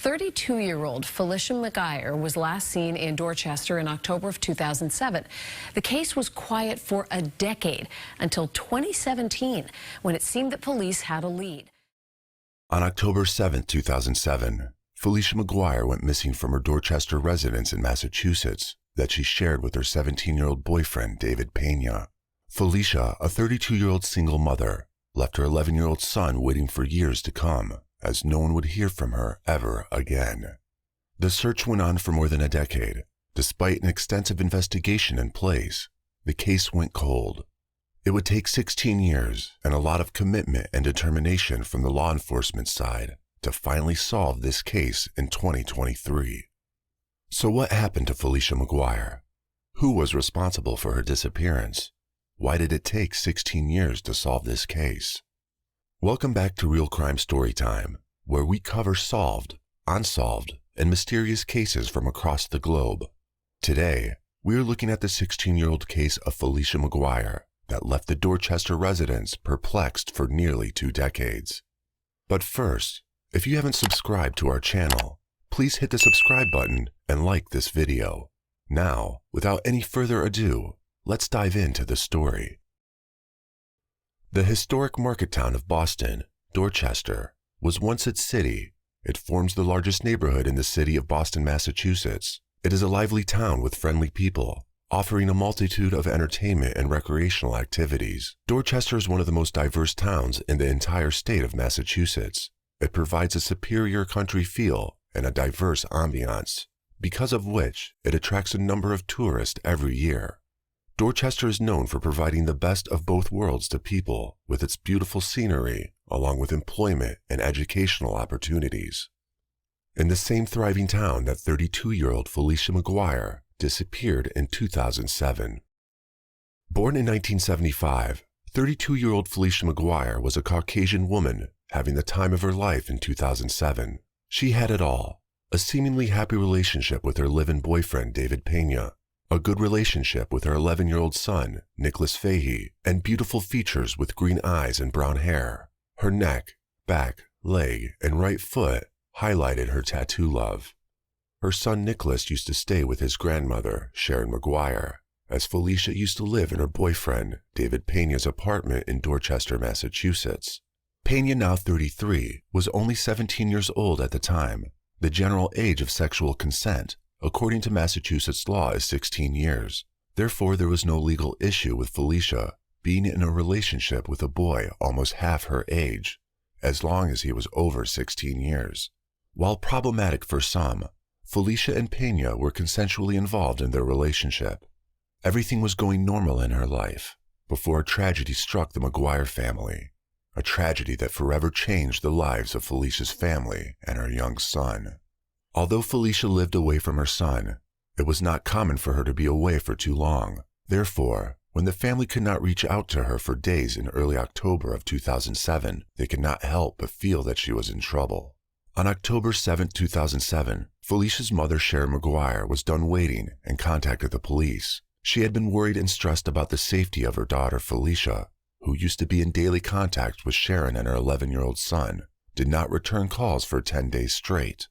32-year-old Felicia McGuire was last seen in Dorchester in October of 2007. The case was quiet for a decade until 2017, when it seemed that police had a lead. On October 7, 2007, Felicia McGuire went missing from her Dorchester residence in Massachusetts that she shared with her 17-year-old boyfriend, David Pena. Felicia, a 32-year-old single mother, left her 11-year-old son waiting for years to come, as no one would hear from her ever again. The search went on for more than a decade. Despite an extensive investigation in place, the case went cold. It would take 16 years and a lot of commitment and determination from the law enforcement side to finally solve this case in 2023. So what happened to Felicia McGuire? Who was responsible for her disappearance? Why did it take 16 years to solve this case? Welcome back to Real Crime Storytime, where we cover solved, unsolved, and mysterious cases from across the globe. Today, we are looking at the 16-year-old case of Felicia McGuire that left the Dorchester residents perplexed for nearly 2 decades. But first, if you haven't subscribed to our channel, please hit the subscribe button and like this video. Now, without any further ado, let's dive into the story. The historic market town of Boston, Dorchester, was once its city. It forms the largest neighborhood in the city of Boston, Massachusetts. It is a lively town with friendly people, offering a multitude of entertainment and recreational activities. Dorchester is one of the most diverse towns in the entire state of Massachusetts. It provides a superior country feel and a diverse ambiance, because of which it attracts a number of tourists every year. Dorchester is known for providing the best of both worlds to people with its beautiful scenery, along with employment and educational opportunities. In the same thriving town that 32-year-old Felicia McGuire disappeared in 2007. Born in 1975, 32-year-old Felicia McGuire was a Caucasian woman having the time of her life in 2007. She had it all: a seemingly happy relationship with her live-in boyfriend David Pena, a good relationship with her 11-year-old son, Nicholas Fahey, and beautiful features with green eyes and brown hair. Her neck, back, leg, and right foot highlighted her tattoo love. Her son Nicholas used to stay with his grandmother, Sharon McGuire, as Felicia used to live in her boyfriend, David Pena's apartment in Dorchester, Massachusetts. Pena, now 33, was only 17 years old at the time. The general age of sexual consent, according to Massachusetts law, is 16 years. Therefore, there was no legal issue with Felicia being in a relationship with a boy almost half her age, as long as he was over 16 years. While problematic for some, Felicia and Pena were consensually involved in their relationship. Everything was going normal in her life before a tragedy struck the McGuire family, a tragedy that forever changed the lives of Felicia's family and her young son. Although Felicia lived away from her son, it was not common for her to be away for too long. Therefore, when the family could not reach out to her for days in early October of 2007, they could not help but feel that she was in trouble. On October 7, 2007, Felicia's mother, Sharon McGuire, was done waiting and contacted the police. She had been worried and stressed about the safety of her daughter, Felicia, who used to be in daily contact with Sharon and her 11-year-old son, did not return calls for 10 days straight.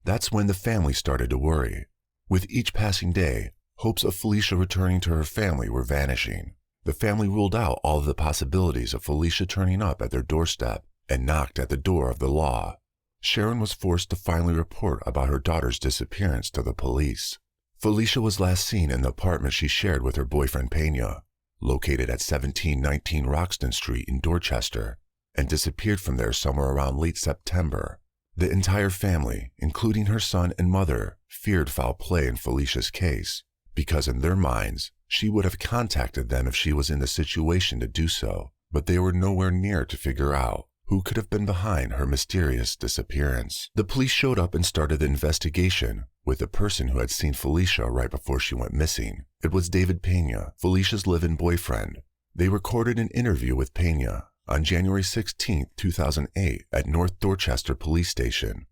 That's when the family started to worry. With each passing day, hopes of Felicia returning to her family were vanishing. The family ruled out all of the possibilities of Felicia turning up at their doorstep and knocked at the door of the law. Sharon was forced to finally report about her daughter's disappearance to the police. Felicia was last seen in the apartment she shared with her boyfriend Pena, located at 1719 Roxton Street in Dorchester, and disappeared from there somewhere around late September. The entire family, including her son and mother, feared foul play in Felicia's case, because in their minds, she would have contacted them if she was in the situation to do so, but they were nowhere near to figure out who could have been behind her mysterious disappearance. The police showed up and started the investigation with the person who had seen Felicia right before she went missing. It was David Pena, Felicia's live-in boyfriend. They recorded an interview with Pena on January 16, 2008 at North Dorchester Police Station.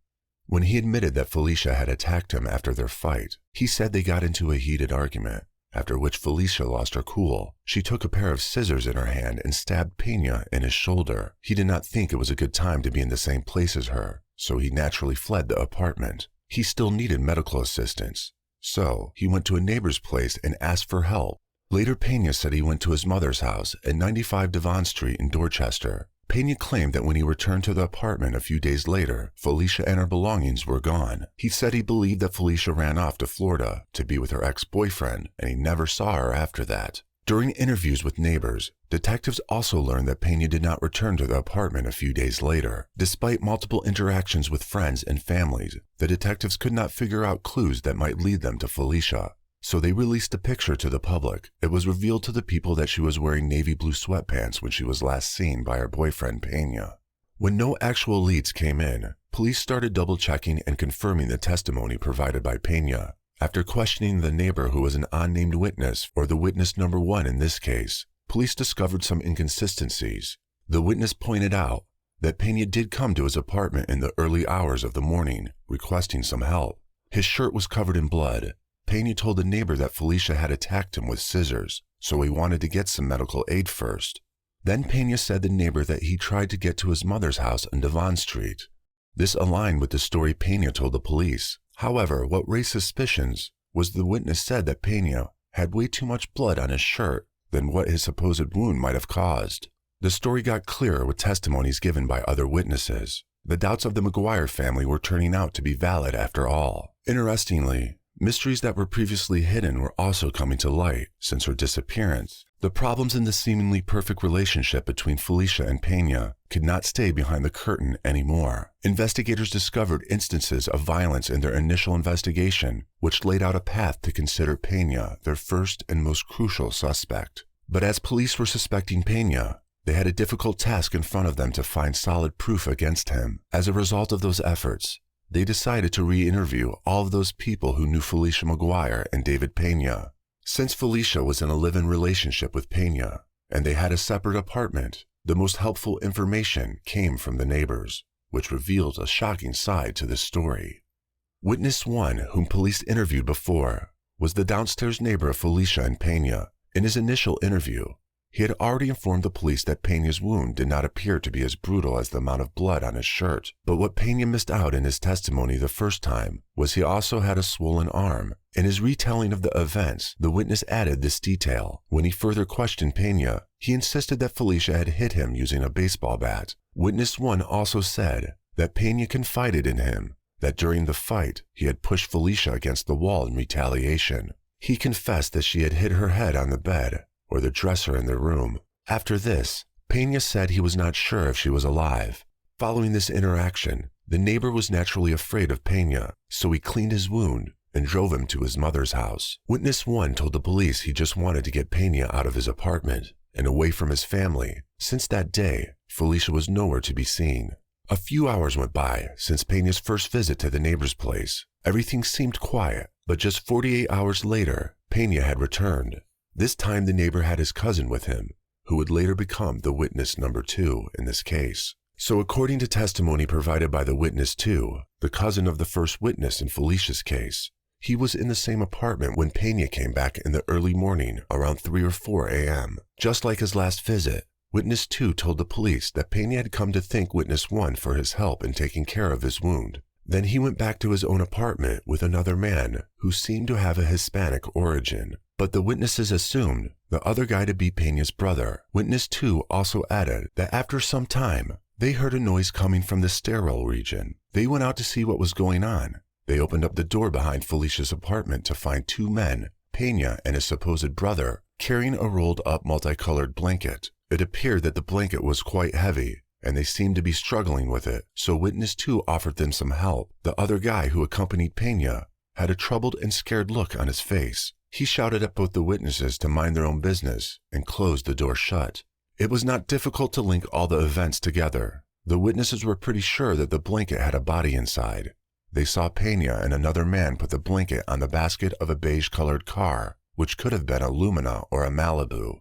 When he admitted that Felicia had attacked him after their fight, he said they got into a heated argument, after which Felicia lost her cool. She took a pair of scissors in her hand and stabbed Pena in his shoulder. He did not think it was a good time to be in the same place as her, so he naturally fled the apartment. He still needed medical assistance, so he went to a neighbor's place and asked for help. Later, Pena said he went to his mother's house at 95 Devon Street in Dorchester. Pena claimed that when he returned to the apartment a few days later, Felicia and her belongings were gone. He said he believed that Felicia ran off to Florida to be with her ex-boyfriend, and he never saw her after that. During interviews with neighbors, detectives also learned that Pena did not return to the apartment a few days later. Despite multiple interactions with friends and families, the detectives could not figure out clues that might lead them to Felicia. So they released a picture to the public. It was revealed to the people that she was wearing navy blue sweatpants when she was last seen by her boyfriend Pena. When no actual leads came in, police started double-checking and confirming the testimony provided by Pena. After questioning the neighbor who was an unnamed witness, or the witness number 1 in this case, police discovered some inconsistencies. The witness pointed out that Pena did come to his apartment in the early hours of the morning, requesting some help. His shirt was covered in blood. Pena told the neighbor that Felicia had attacked him with scissors, so he wanted to get some medical aid first. Then Pena said the neighbor that he tried to get to his mother's house on Devon Street. This aligned with the story Pena told the police. However, what raised suspicions was the witness said that Pena had way too much blood on his shirt than what his supposed wound might have caused. The story got clearer with testimonies given by other witnesses. The doubts of the McGuire family were turning out to be valid after all. Interestingly, mysteries that were previously hidden were also coming to light since her disappearance. The problems in the seemingly perfect relationship between Felicia and Pena could not stay behind the curtain anymore. Investigators discovered instances of violence in their initial investigation, which laid out a path to consider Pena their first and most crucial suspect. But as police were suspecting Pena, they had a difficult task in front of them to find solid proof against him. As a result of those efforts, they decided to re-interview all of those people who knew Felicia McGuire and David Pena. Since Felicia was in a live-in relationship with Pena, and they had a separate apartment, the most helpful information came from the neighbors, which revealed a shocking side to this story. Witness 1, whom police interviewed before, was the downstairs neighbor of Felicia and Pena. In his initial interview, he had already informed the police that Pena's wound did not appear to be as brutal as the amount of blood on his shirt. But what Pena missed out in his testimony the first time was he also had a swollen arm. In his retelling of the events, the witness added this detail. When he further questioned Pena, he insisted that Felicia had hit him using a baseball bat. Witness 1 also said that Pena confided in him that during the fight, he had pushed Felicia against the wall in retaliation. He confessed that she had hit her head on the bed or the dresser in their room. After this, Pena said he was not sure if she was alive. Following this interaction, the neighbor was naturally afraid of Pena, so he cleaned his wound and drove him to his mother's house. Witness 1 told the police he just wanted to get Pena out of his apartment and away from his family. Since that day, Felicia was nowhere to be seen. A few hours went by since Pena's first visit to the neighbor's place. Everything seemed quiet, but just 48 hours later, Pena had returned. This time the neighbor had his cousin with him, who would later become the witness number 2 in this case. So according to testimony provided by the witness 2, the cousin of the first witness in Felicia's case, he was in the same apartment when Pena came back in the early morning around 3 or 4 a.m. Just like his last visit, witness 2 told the police that Pena had come to thank witness 1 for his help in taking care of his wound. Then he went back to his own apartment with another man who seemed to have a Hispanic origin. But the witnesses assumed the other guy to be Pena's brother. Witness 2 also added that after some time, they heard a noise coming from the stairwell region. They went out to see what was going on. They opened up the door behind Felicia's apartment to find 2 men, Pena and his supposed brother, carrying a rolled-up multicolored blanket. It appeared that the blanket was quite heavy, and they seemed to be struggling with it, so witness 2 offered them some help. The other guy who accompanied Pena had a troubled and scared look on his face. He shouted at both the witnesses to mind their own business and closed the door shut. It was not difficult to link all the events together. The witnesses were pretty sure that the blanket had a body inside. They saw Pena and another man put the blanket on the basket of a beige-colored car, which could have been a Lumina or a Malibu.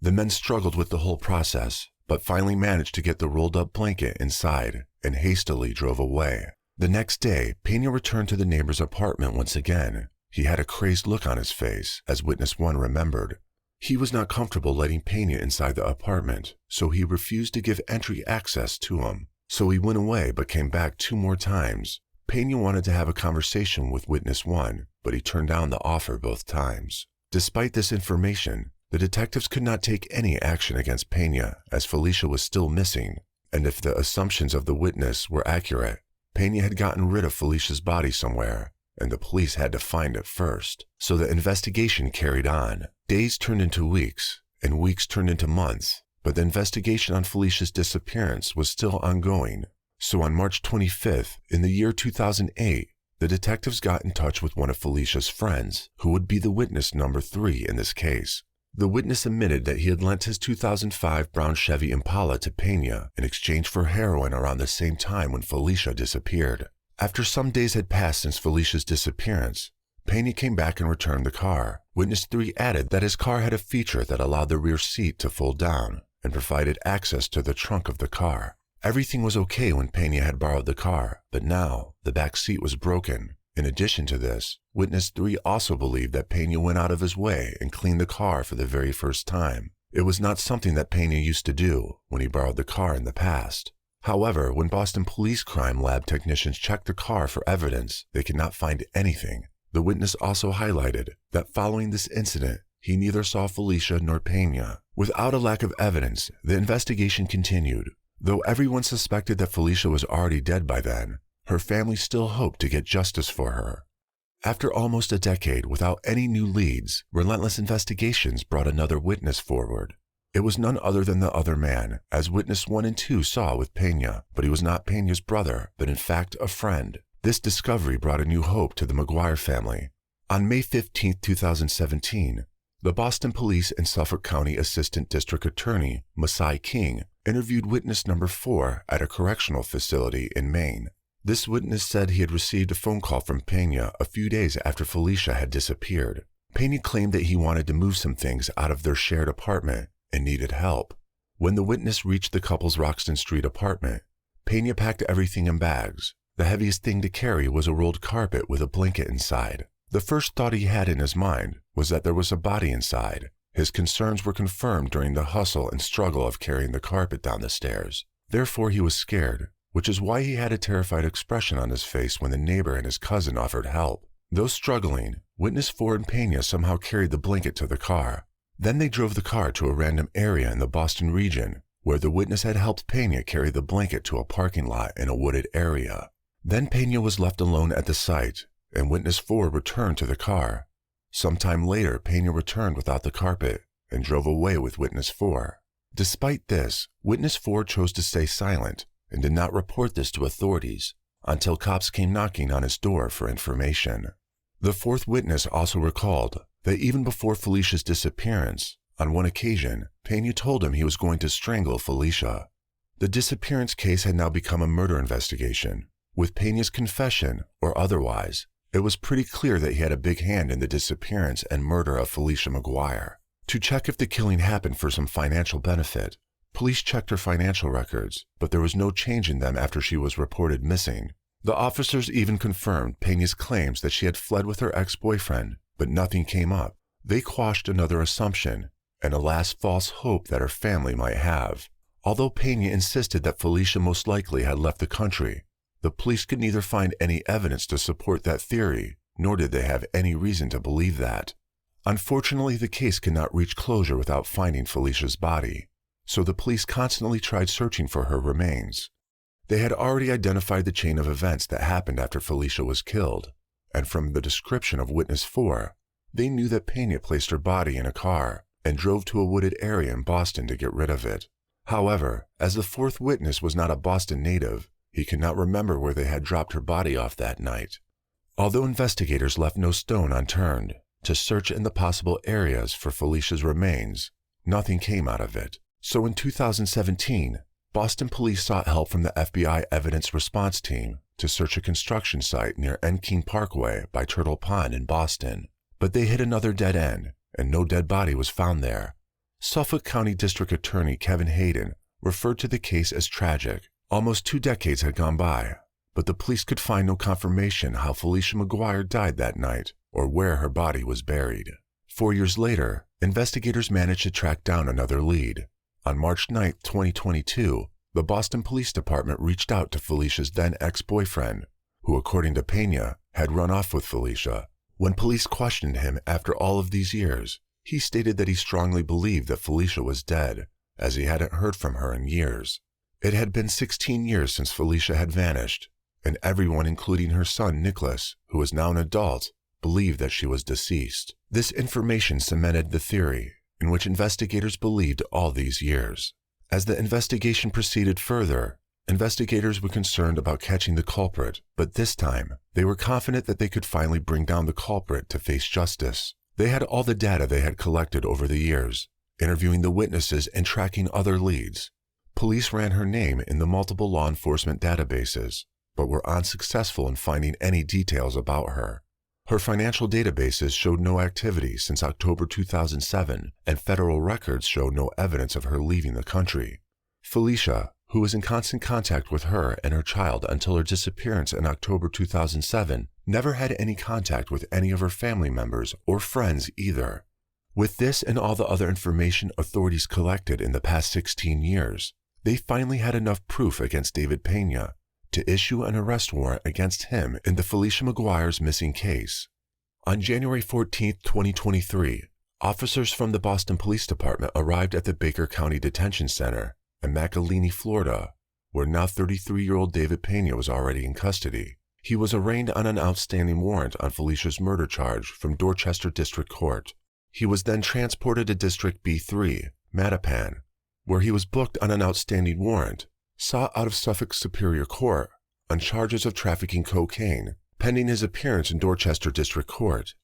The men struggled with the whole process, but finally managed to get the rolled-up blanket inside and hastily drove away. The next day, Pena returned to the neighbor's apartment once again. He had a crazed look on his face, as witness 1 remembered. He was not comfortable letting Pena inside the apartment, so he refused to give entry access to him. So he went away but came back 2 more times. Pena wanted to have a conversation with witness 1, but he turned down the offer both times. Despite this information, the detectives could not take any action against Pena as Felicia was still missing, and if the assumptions of the witness were accurate, Pena had gotten rid of Felicia's body somewhere, and the police had to find it first. So the investigation carried on. Days turned into weeks, and weeks turned into months, but the investigation on Felicia's disappearance was still ongoing. So on March 25th, in the year 2008, the detectives got in touch with one of Felicia's friends, who would be the witness number 3 in this case. The witness admitted that he had lent his 2005 brown Chevy Impala to Pena in exchange for heroin around the same time when Felicia disappeared. After some days had passed since Felicia's disappearance, Pena came back and returned the car. Witness 3 added that his car had a feature that allowed the rear seat to fold down and provided access to the trunk of the car. Everything was okay when Pena had borrowed the car, but now the back seat was broken. In addition to this, Witness 3 also believed that Pena went out of his way and cleaned the car for the very first time. It was not something that Pena used to do when he borrowed the car in the past. However, when Boston Police Crime Lab technicians checked the car for evidence, they could not find anything. The witness also highlighted that following this incident, he neither saw Felicia nor Pena. Without a lack of evidence, the investigation continued. Though everyone suspected that Felicia was already dead by then, her family still hoped to get justice for her. After almost a decade without any new leads, relentless investigations brought another witness forward. It was none other than the other man, as witness 1 and 2 saw with Pena, but he was not Pena's brother, but in fact a friend. This discovery brought a new hope to the McGuire family. On May 15, 2017, the Boston Police and Suffolk County Assistant District Attorney, Masai King, interviewed witness number 4 at a correctional facility in Maine. This witness said he had received a phone call from Pena a few days after Felicia had disappeared. Pena claimed that he wanted to move some things out of their shared apartment and needed help. When the witness reached the couple's Roxton Street apartment, Pena packed everything in bags. The heaviest thing to carry was a rolled carpet with a blanket inside. The first thought he had in his mind was that there was a body inside. His concerns were confirmed during the hustle and struggle of carrying the carpet down the stairs. Therefore, he was scared, which is why he had a terrified expression on his face when the neighbor and his cousin offered help. Though struggling, witness 4 and Pena somehow carried the blanket to the car. Then they drove the car to a random area in the Boston region, where the witness had helped Pena carry the blanket to a parking lot in a wooded area. Then Pena was left alone at the site, and witness 4 returned to the car. Sometime later, Pena returned without the carpet and drove away with witness 4. Despite this, witness 4 chose to stay silent and did not report this to authorities until cops came knocking on his door for information. The 4th witness also recalled that even before Felicia's disappearance, on one occasion, Pena told him he was going to strangle Felicia. The disappearance case had now become a murder investigation. With Pena's confession or otherwise, it was pretty clear that he had a big hand in the disappearance and murder of Felicia McGuire. To check if the killing happened for some financial benefit, police checked her financial records, but there was no change in them after she was reported missing. The officers even confirmed Pena's claims that she had fled with her ex-boyfriend, but nothing came up. They quashed another assumption and a last false hope that her family might have. Although Pena insisted that Felicia most likely had left the country, the police could neither find any evidence to support that theory, nor did they have any reason to believe that. Unfortunately, the case could not reach closure without finding Felicia's body, so the police constantly tried searching for her remains. They had already identified the chain of events that happened after Felicia was killed, and from the description of witness 4, they knew that Pena placed her body in a car and drove to a wooded area in Boston to get rid of it. However, as the 4th witness was not a Boston native, he could not remember where they had dropped her body off that night. Although investigators left no stone unturned to search in the possible areas for Felicia's remains, nothing came out of it. So in 2017, Boston police sought help from the FBI Evidence Response Team to search a construction site near Enkean Parkway by Turtle Pond in Boston. But they hit another dead end, and no dead body was found there. Suffolk County District Attorney Kevin Hayden referred to the case as tragic. Almost 2 decades had gone by, but the police could find no confirmation how Felicia McGuire died that night or where her body was buried. 4 years later, investigators managed to track down another lead. On March 9, 2022, the Boston Police Department reached out to Felicia's then ex-boyfriend, who, according to Pena, had run off with Felicia. When police questioned him after all of these years, he stated that he strongly believed that Felicia was dead, as he hadn't heard from her in years. It had been 16 years since Felicia had vanished, and everyone, including her son Nicholas, who was now an adult, believed that she was deceased. This information cemented the theory in which investigators believed all these years. As the investigation proceeded further, investigators were concerned about catching the culprit, but this time, they were confident that they could finally bring down the culprit to face justice. They had all the data they had collected over the years, interviewing the witnesses and tracking other leads. Police ran her name in the multiple law enforcement databases, but were unsuccessful in finding any details about her. Her financial databases showed no activity since October 2007, and federal records showed no evidence of her leaving the country. Felicia, who was in constant contact with her and her child until her disappearance in October 2007, never had any contact with any of her family members or friends either. With this and all the other information authorities collected in the past 16 years, they finally had enough proof against David Pena to issue an arrest warrant against him in the Felicia McGuire's missing case. On January 14, 2023, officers from the Boston Police Department arrived at the Baker County Detention Center in McAleeney, Florida, where now 33-year-old David Pena was already in custody. He was arraigned on an outstanding warrant on Felicia's murder charge from Dorchester District Court. He was then transported to District B3, Mattapan, where he was booked on an outstanding warrant, sought out of Suffolk Superior Court on charges of trafficking cocaine, pending his appearance in Dorchester District Court.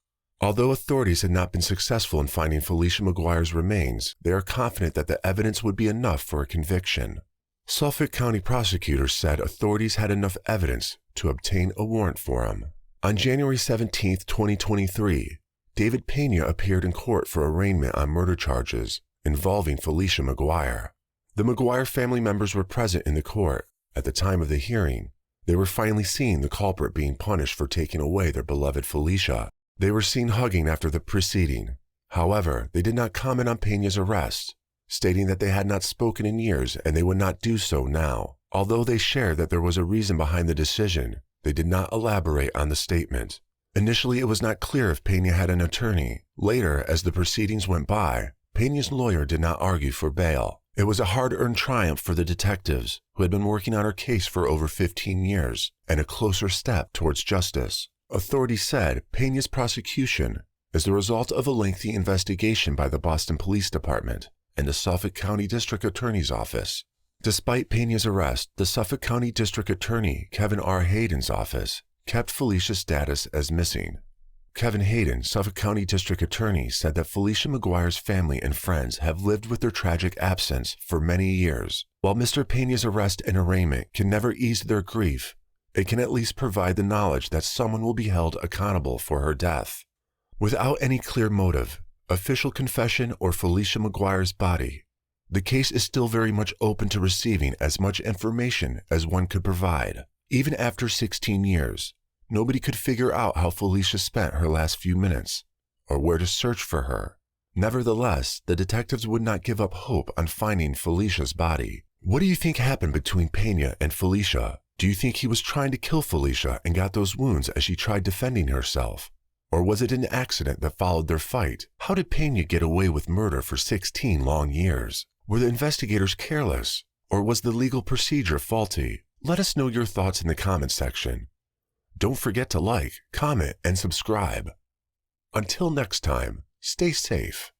Although authorities had not been successful in finding Felicia McGuire's remains, they are confident that the evidence would be enough for a conviction. Suffolk County prosecutors said authorities had enough evidence to obtain a warrant for him. On January 17, 2023, David Pena appeared in court for arraignment on murder charges involving Felicia McGuire. The McGuire family members were present in the court at the time of the hearing. They were finally seeing the culprit being punished for taking away their beloved Felicia. They were seen hugging after the proceeding. However, they did not comment on Pena's arrest, stating that they had not spoken in years and they would not do so now. Although they shared that there was a reason behind the decision, they did not elaborate on the statement. Initially, it was not clear if Pena had an attorney. Later, as the proceedings went by, Pena's lawyer did not argue for bail. It was a hard-earned triumph for the detectives, who had been working on her case for over 15 years, and a closer step towards justice. Authorities said Pena's prosecution is the result of a lengthy investigation by the Boston Police Department and the Suffolk County District Attorney's Office. Despite Pena's arrest, the Suffolk County District Attorney, Kevin R. Hayden's office, kept Felicia's status as missing. Kevin Hayden, Suffolk County District Attorney, said that Felicia McGuire's family and friends have lived with their tragic absence for many years. While Mr. Pena's arrest and arraignment can never ease their grief, it can at least provide the knowledge that someone will be held accountable for her death. Without any clear motive, official confession, or Felicia McGuire's body, the case is still very much open to receiving as much information as one could provide. Even after 16 years, nobody could figure out how Felicia spent her last few minutes or where to search for her. Nevertheless, the detectives would not give up hope on finding Felicia's body. What do you think happened between Pena and Felicia? Do you think he was trying to kill Felicia and got those wounds as she tried defending herself? Or was it an accident that followed their fight? How did Pena get away with murder for 16 long years? Were the investigators careless? Or was the legal procedure faulty? Let us know your thoughts in the comments section. Don't forget to like, comment, and subscribe. Until next time, stay safe.